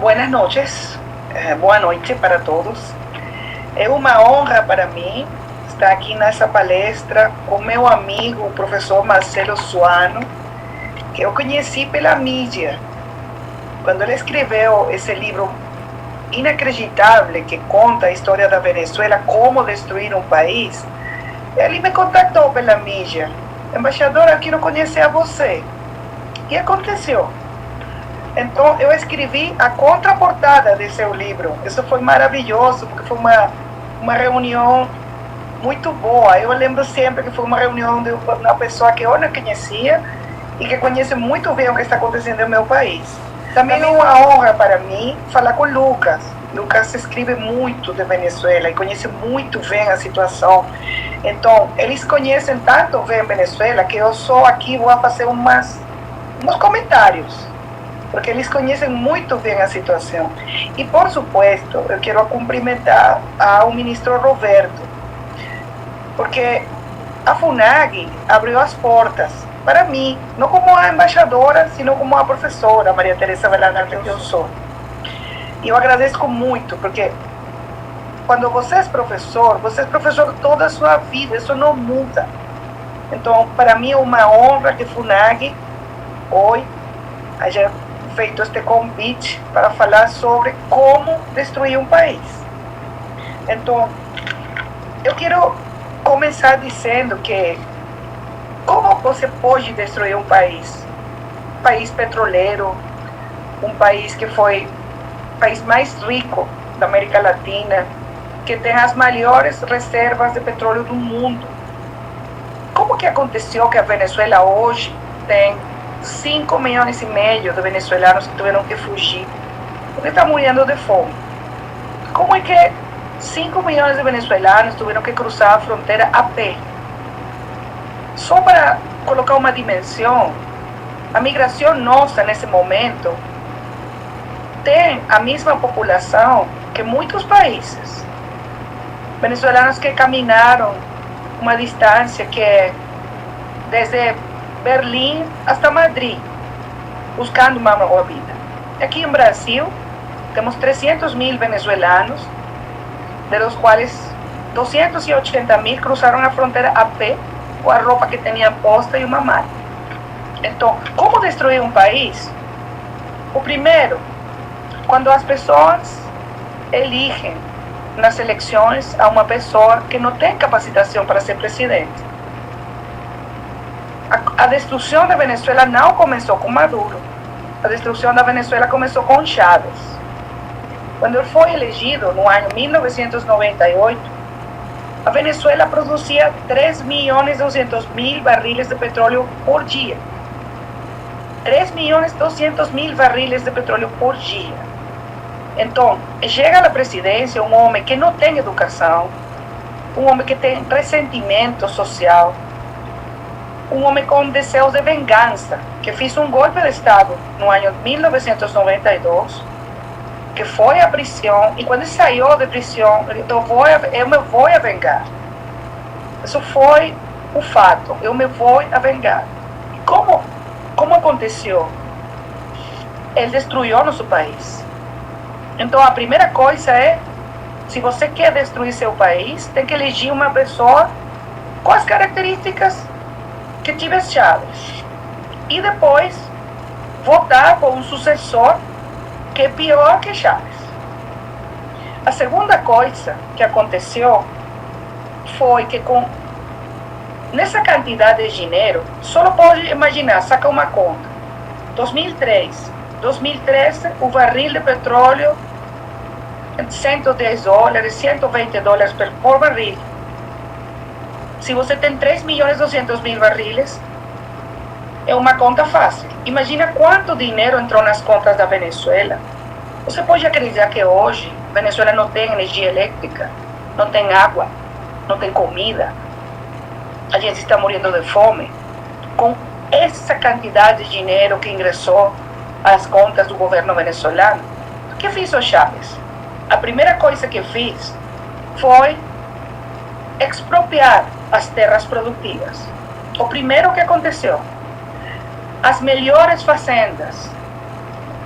Buenas noches, boa noite para todos. É uma honra para mim estar aqui nessa palestra com meu amigo, o professor Marcelo Suano, que eu conheci pela mídia. Quando ele escreveu esse livro inacreditável que conta a história da Venezuela, como destruir um país, ele me contactou pela mídia. Embaixadora, eu quero conhecer você. E aconteceu. Então, eu escrevi a contraportada de seu livro. Isso foi maravilhoso, porque foi uma reunião muito boa. Eu lembro sempre que foi uma reunião de uma pessoa que eu não conhecia e que conhece muito bem o que está acontecendo no meu país. Também é uma honra para mim falar com Lucas. Lucas escreve muito de Venezuela e conhece muito bem a situação. Então, eles conhecem tanto bem a Venezuela que eu só aqui vou fazer uns comentários, porque eles conhecem muito bem a situação. E, por supuesto, eu quero cumprimentar ao ministro Roberto, porque a FUNAG abriu as portas para mim, não como a embaixadora, sino como a professora Maria Teresa Velarde que eu sou. E eu agradeço muito, porque quando você é professor toda a sua vida, isso não muda. Então, para mim é uma honra que a FUNAG hoje haya feito este convite para falar sobre como destruir um país. Então, eu quero começar dizendo que como você pode destruir um país? Um país petroleiro, um país que foi o país mais rico da América Latina, que tem as maiores reservas de petróleo do mundo. Como que aconteceu que a Venezuela hoje tem 5 milhões e meio de venezuelanos que tiveram que fugir porque estão morrendo de fome? Como é que 5 milhões de venezuelanos tiveram que cruzar a fronteira a pé? Só para colocar uma dimensão, a migração nossa nesse momento tem a mesma população que muitos países. Venezuelanos que caminharam uma distância que é desde Berlim hasta Madrid, buscando uma nova vida. Aqui em Brasil, temos 300 mil venezuelanos, de los quais 280 mil cruzaram a fronteira a pé, com a roupa que tinham posta e uma mala. Então, como destruir um país? O primeiro, quando as pessoas eligem nas eleições a uma pessoa que não tem capacitação para ser presidente. A destruição da Venezuela não começou com Maduro. A destruição da Venezuela começou com Chávez. Quando ele foi elegido no ano 1998, a Venezuela produzia 3.200.000 barriles de petróleo por dia. 3.200.000 barriles de petróleo por dia. Então, chega à presidência um homem que não tem educação, um homem que tem ressentimento social, um homem com desejos de vingança, que fez um golpe de Estado no ano 1992, que foi à prisão, e quando saiu de prisão, ele disse, eu me vou a vingar. Isso foi o fato, eu me vou a vingar. E como aconteceu? Ele destruiu nosso país. Então, a primeira coisa é, se você quer destruir seu país, tem que eleger uma pessoa com as características que tive Chávez. E depois, votar por um sucessor que é pior que Chávez. A segunda coisa que aconteceu foi que nessa quantidade de dinheiro, só pode imaginar, saca uma conta. 2013, o barril de petróleo $110, $120 por barril. Se você tem 3.200.000 barriles, é uma conta fácil. Imagina quanto dinheiro entrou nas contas da Venezuela. Você pode acreditar que hoje a Venezuela não tem energia elétrica, não tem água, não tem comida. A gente está morrendo de fome. Com essa quantidade de dinheiro que ingressou às contas do governo venezuelano, o que fez o Chávez? A primeira coisa que fez foi expropriar as terras produtivas. O primeiro que aconteceu, as melhores fazendas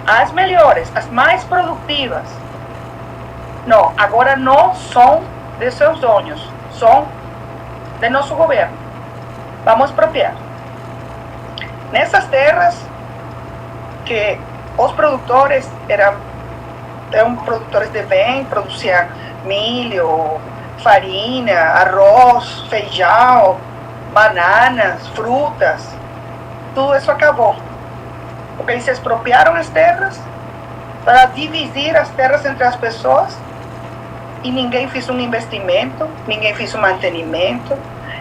as melhores, as mais produtivas. Não, agora não são de seus donos, são de nosso governo. Vamos expropriar. Nessas terras que os produtores eram produtores de bem, produziam milho, farinha, arroz, feijão, bananas, frutas, tudo isso acabou. Porque eles expropriaram as terras para dividir as terras entre as pessoas e ninguém fez um investimento, ninguém fez um mantenimento,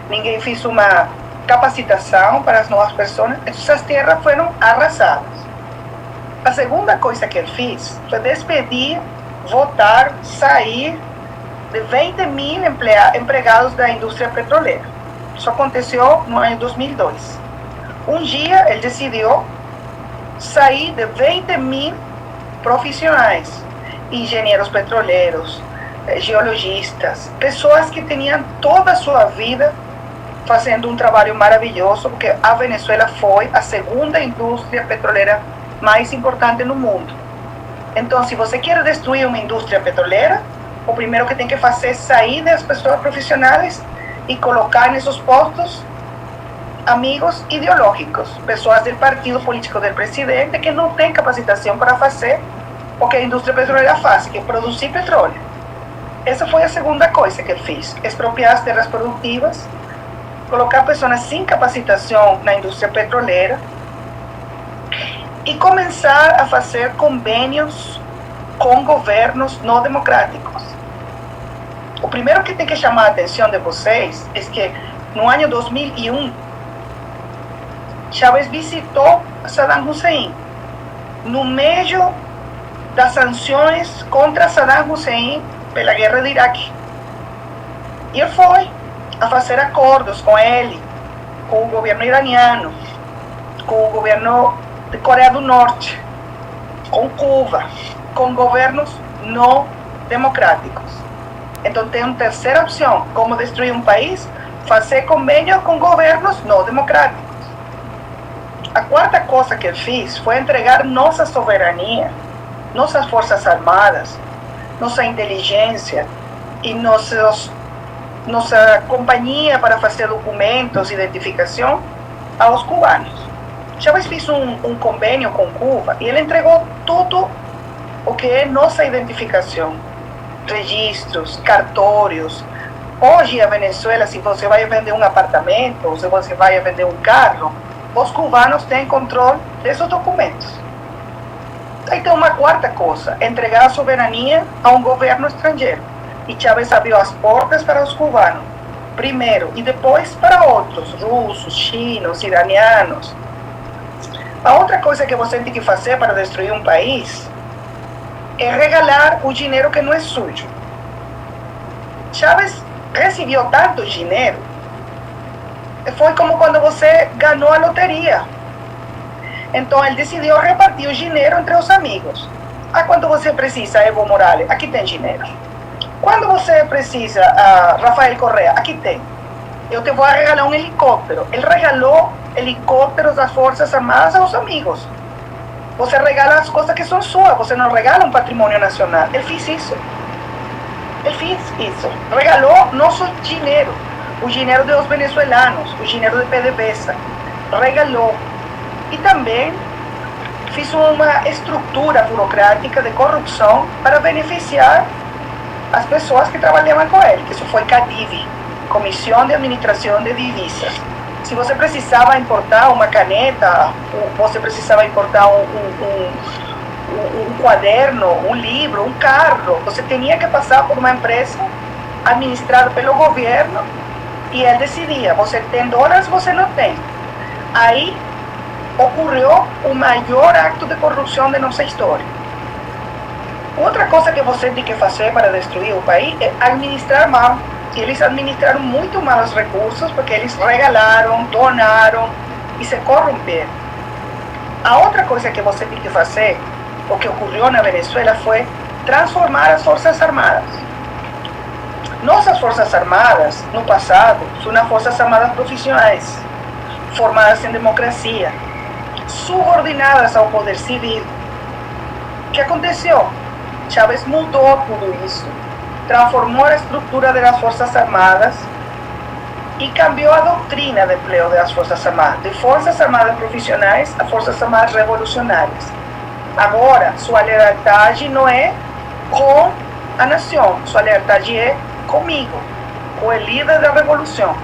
ninguém fez uma capacitação para as novas pessoas. Essas terras foram arrasadas. A segunda coisa que ele fez foi despedir, votar, sair de 20 mil empregados da indústria petroleira. Isso aconteceu no ano 2002. Um dia ele decidiu sair de 20 mil profissionais, engenheiros petroleiros, geologistas, pessoas que tinham toda a sua vida fazendo um trabalho maravilhoso, porque a Venezuela foi a segunda indústria petroleira mais importante no mundo. Então, se você quer destruir uma indústria petroleira, o primeiro que tem que fazer é sair das pessoas profissionais e colocar nesses postos amigos ideológicos, pessoas do partido político do presidente que não têm capacitação para fazer o que a indústria petroleira faz, que é produzir petróleo. Essa foi a segunda coisa que ele fez: expropriar as terras produtivas, colocar pessoas sem capacitação na indústria petroleira e começar a fazer convênios com governos não democráticos. O primeiro que tem que chamar a atenção de vocês é que no ano 2001, Chávez visitou Saddam Hussein no meio das sanções contra Saddam Hussein pela guerra do Iraque. E ele foi a fazer acordos com ele, com o governo iraniano, com o governo de Coreia do Norte, com Cuba, com governos não democráticos. Então tem uma terceira opção: como destruir um país? Fazer convênio com governos não democráticos. A quarta coisa que ele fez foi entregar nossa soberania, nossas forças armadas, nossa inteligência e nossa companhia para fazer documentos e identificação aos cubanos. Chávez fez um convênio com Cuba e ele entregou tudo o que é nossa identificação, registros, cartórios. Hoje a Venezuela, se você vai vender um apartamento ou se você vai vender um carro, os cubanos têm controle desses documentos. Então, uma quarta coisa: entregar a soberania a um governo estrangeiro. E Chávez abriu as portas para os cubanos, primeiro, e depois para outros, russos, chinos, iranianos. A outra coisa que você tem que fazer para destruir um país é regalar o dinheiro que não é sujo. Chávez recebeu tanto dinheiro, foi como quando você ganhou a loteria. Então ele decidiu repartir o dinheiro entre os amigos. Quando você precisa, Evo Morales, aqui tem dinheiro. Quando você precisa, Rafael Correa, aqui tem. Eu te vou regalar um helicóptero. Ele regalou helicópteros das Forças Armadas aos amigos. Você regala as coisas que são suas, você não regala um patrimônio nacional. Ele fez isso. Ele fez isso. Regalou nosso dinheiro, o dinheiro dos venezuelanos, o dinheiro de PDVSA. Regalou. E também fez uma estrutura burocrática de corrupção para beneficiar as pessoas que trabalhavam com ele, que isso foi CADIVI, Comissão de Administração de Divisas. Se você precisava importar uma caneta, você precisava importar um quaderno, um livro, um carro, você tinha que passar por uma empresa administrada pelo governo e ele decidia: você tem dólares, você não tem. Aí ocorreu o maior acto de corrupção de nossa história. Outra coisa que você tem que fazer para destruir o país é administrar mal. E eles administraram muito mal os recursos porque eles regalaram, donaram e se corromperam. A outra coisa que você tem que fazer, o que ocorreu na Venezuela, foi transformar as Forças Armadas. Nossas Forças Armadas, no passado, são Forças Armadas profissionais, formadas em democracia, subordinadas ao poder civil, ¿Qué aconteció? Chávez mudó tudo isso, transformou a estrutura das Forças Armadas e cambiou a doutrina de emprego das Forças Armadas, de Forças Armadas profissionais a Forças Armadas revolucionárias. Agora, sua lealdade não é com a nação, sua lealdade é comigo, com o líder da revolução.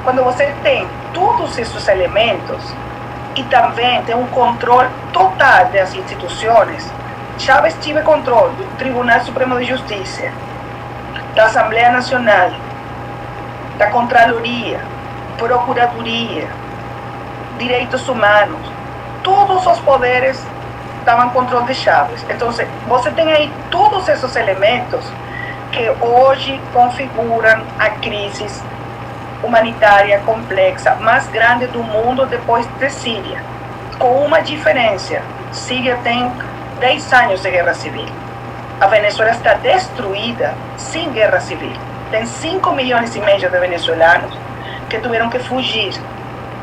Quando você tem todos esses elementos e também tem um controle total das instituições, Chávez tive controle do Tribunal Supremo de Justiça, da Assembleia Nacional, da Contraloria, Procuradoria, Direitos Humanos, todos os poderes estavam em controle de Chávez. Então, você tem aí todos esses elementos que hoje configuram a crise humanitária complexa mais grande do mundo depois de Síria, com uma diferença: Síria tem 10 anos de guerra civil. A Venezuela está destruída sem guerra civil. Tem 5 milhões e meio de venezuelanos que tiveram que fugir.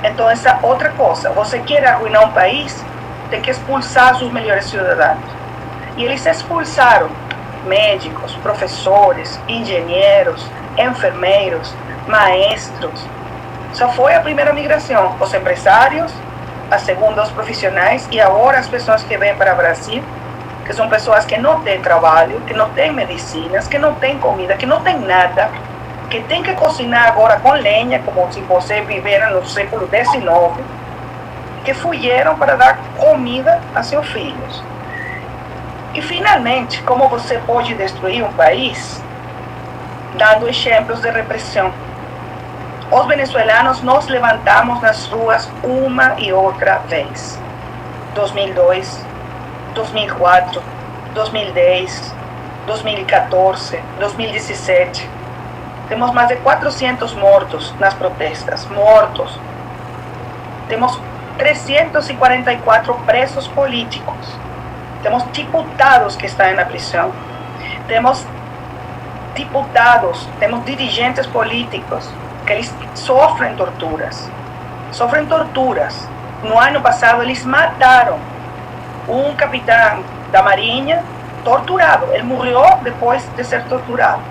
Então, essa outra coisa, você quer arruinar um país, tem que expulsar seus melhores cidadãos. E eles expulsaram médicos, professores, engenheiros, enfermeiros, maestros. Só foi a primeira migração, os empresários, a segunda os profissionais e agora as pessoas que vêm para o Brasil, que são pessoas que não têm trabalho, que não têm medicinas, que não têm comida, que não têm nada, que têm que cozinhar agora com lenha, como se você vivera no século XIX, que fugiram para dar comida a seus filhos. E finalmente, como você pode destruir um país? Dando exemplos de repressão. Os venezuelanos nos levantamos nas ruas uma e outra vez. 2002, 2004, 2010, 2014, 2017. Temos mais de 400 mortos nas protestas. Mortos. Temos 344 presos políticos. Temos diputados que estão na prisão. Temos diputados, temos dirigentes políticos que eles sofrem torturas. Sofrem torturas. No ano passado, eles mataram um capitão da Marinha torturado. Ele morreu depois de ser torturado.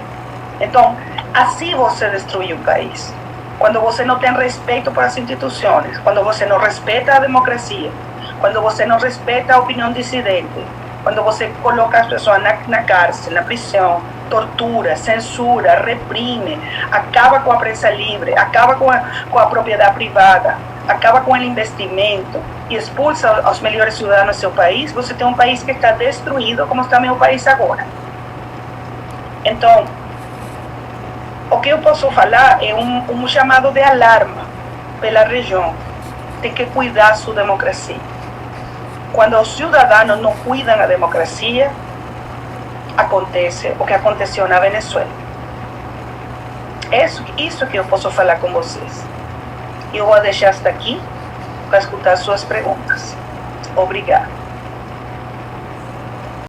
Então, assim você destrui um país. Quando você não tem respeito por as instituições, quando você não respeita a democracia, quando você não respeita a opinião dissidente, quando você coloca as pessoas na cárcel, na prisão, tortura, censura, reprime, acaba com a prensa livre, acaba com a propriedade privada, acaba com o investimento e expulsa os melhores cidadãos do seu país, você tem um país que está destruído, como está meu país agora. Então, o que eu posso falar é um chamado de alarma pela região. Tem que cuidar sua democracia. Quando os cidadãos não cuidam da democracia, acontece o que aconteceu na Venezuela. Isso que eu posso falar com vocês. Eu vou deixar hasta aqui para escutar suas perguntas. Obrigada.